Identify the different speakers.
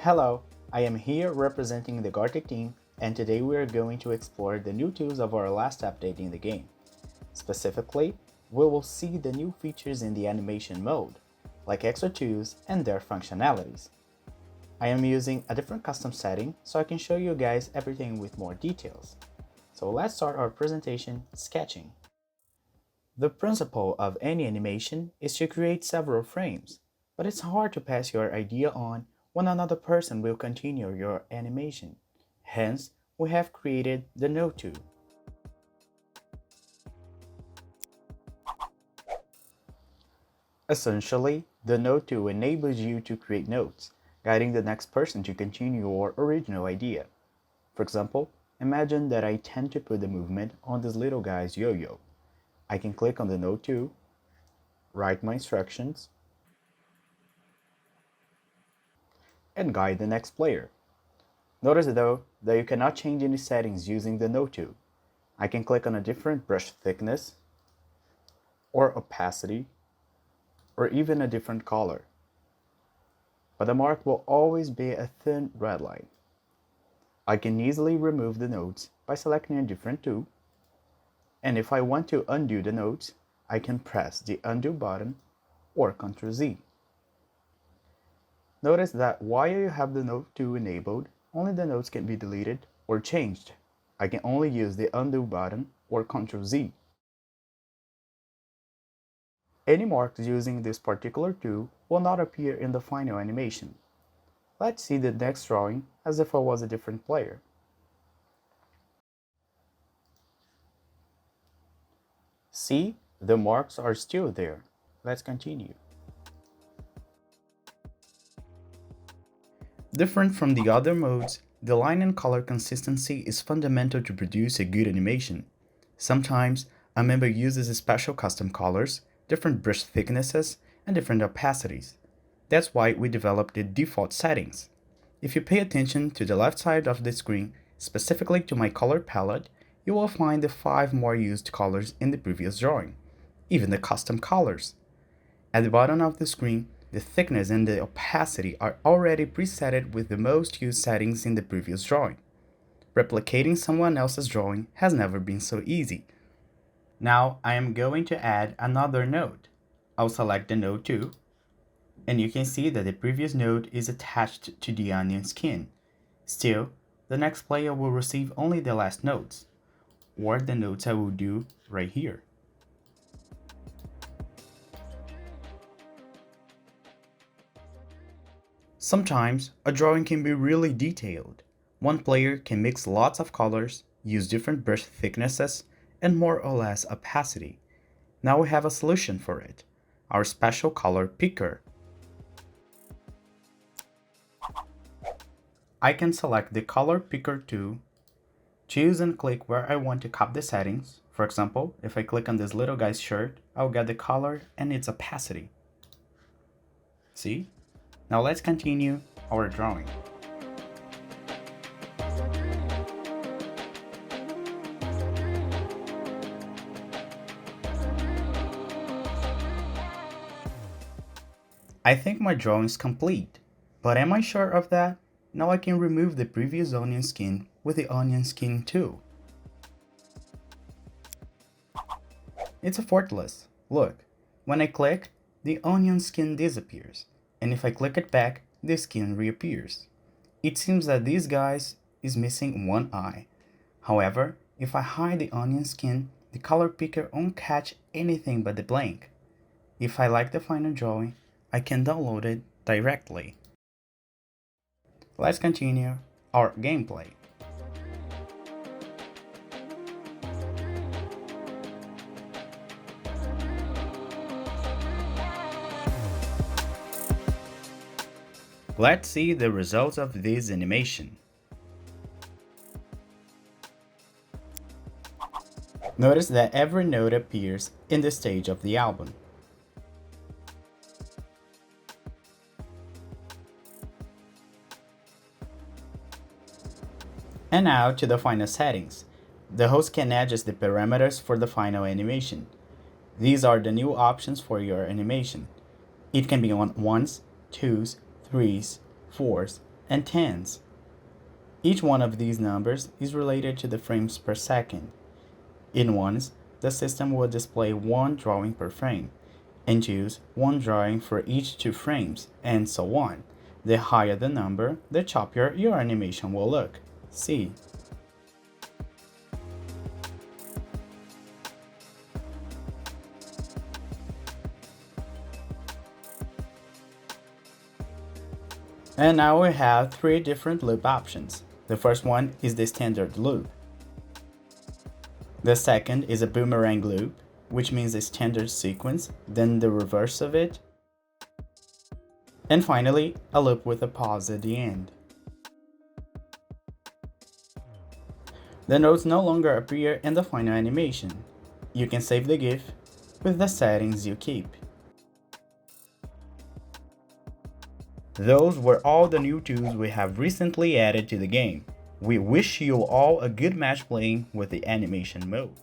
Speaker 1: Hello, I am here representing the Gartic team, and today we are going to explore the new tools of our last update in the game. Specifically, we will see the new features in the animation mode, like extra tools and their functionalities. I am using a different custom setting so I can show you guys everything with more details. So let's start our presentation sketching. The principle of any animation is to create several frames, but it's hard to pass your idea on when another person will continue your animation. Hence, we have created the Node tool. Essentially, the Node tool enables you to create nodes, guiding the next person to continue your original idea. For example, imagine that I tend to put the movement on this little guy's yo-yo. I can click on the Node tool, write my instructions, and guide the next player. Notice though that you cannot change any settings using the Node tool. I can click on a different brush thickness, or opacity, or even a different color. But the mark will always be a thin red line. I can easily remove the nodes by selecting a different tool, and if I want to undo the nodes, I can press the undo button or Ctrl Z. Notice that while you have the Node tool enabled, only the nodes can be deleted or changed. I can only use the undo button or Ctrl Z. Any marks using this particular tool will not appear in the final animation. Let's see the next drawing as if I was a different player. See, the marks are still there. Let's continue. Different from the other modes, the line and color consistency is fundamental to produce a good animation. Sometimes, a member uses special custom colors, different brush thicknesses, and different opacities. That's why we developed the default settings. If you pay attention to the left side of the screen, specifically to my color palette, you will find the 5 more used colors in the previous drawing, even the custom colors. At the bottom of the screen, the thickness and the opacity are already presetted with the most used settings in the previous drawing. Replicating someone else's drawing has never been so easy. Now I am going to add another node. I'll select the node tool, and you can see that the previous node is attached to the onion skin. Still, the next player will receive only the last nodes, or the nodes I will do right here. Sometimes, a drawing can be really detailed. One player can mix lots of colors, use different brush thicknesses, and more or less opacity. Now we have a solution for it, our special color picker. I can select the color picker tool, choose and click where I want to copy the settings. For example, if I click on this little guy's shirt, I'll get the color and its opacity. See? Now let's continue our drawing. I think my drawing is complete, but am I sure of that? Now I can remove the previous onion skin with the onion skin tool. It's effortless. Look, when I click, the onion skin disappears, and if I click it back, the skin reappears. It seems that this guy is missing one eye. However, if I hide the onion skin, the color picker won't catch anything but the blank. If I like the final drawing, I can download it directly. Let's continue our gameplay. Let's see the results of this animation. Notice that every note appears in the stage of the album. And now to the final settings. The host can adjust the parameters for the final animation. These are the new options for your animation. It can be on 1s, 2s, 3s, 4s, and tens. Each one of these numbers is related to the frames per second. In ones, the system will display one drawing per frame, and choose one drawing for each 2 frames, and so on. The higher the number, the choppier your animation will look. See. And now we have 3 different loop options. The first one is the standard loop. The second is a boomerang loop, which means a standard sequence, then the reverse of it. And finally, a loop with a pause at the end. The notes no longer appear in the final animation. You can save the GIF with the settings you keep. Those were all the new tools we have recently added to the game. We wish you all a good match playing with the animation mode.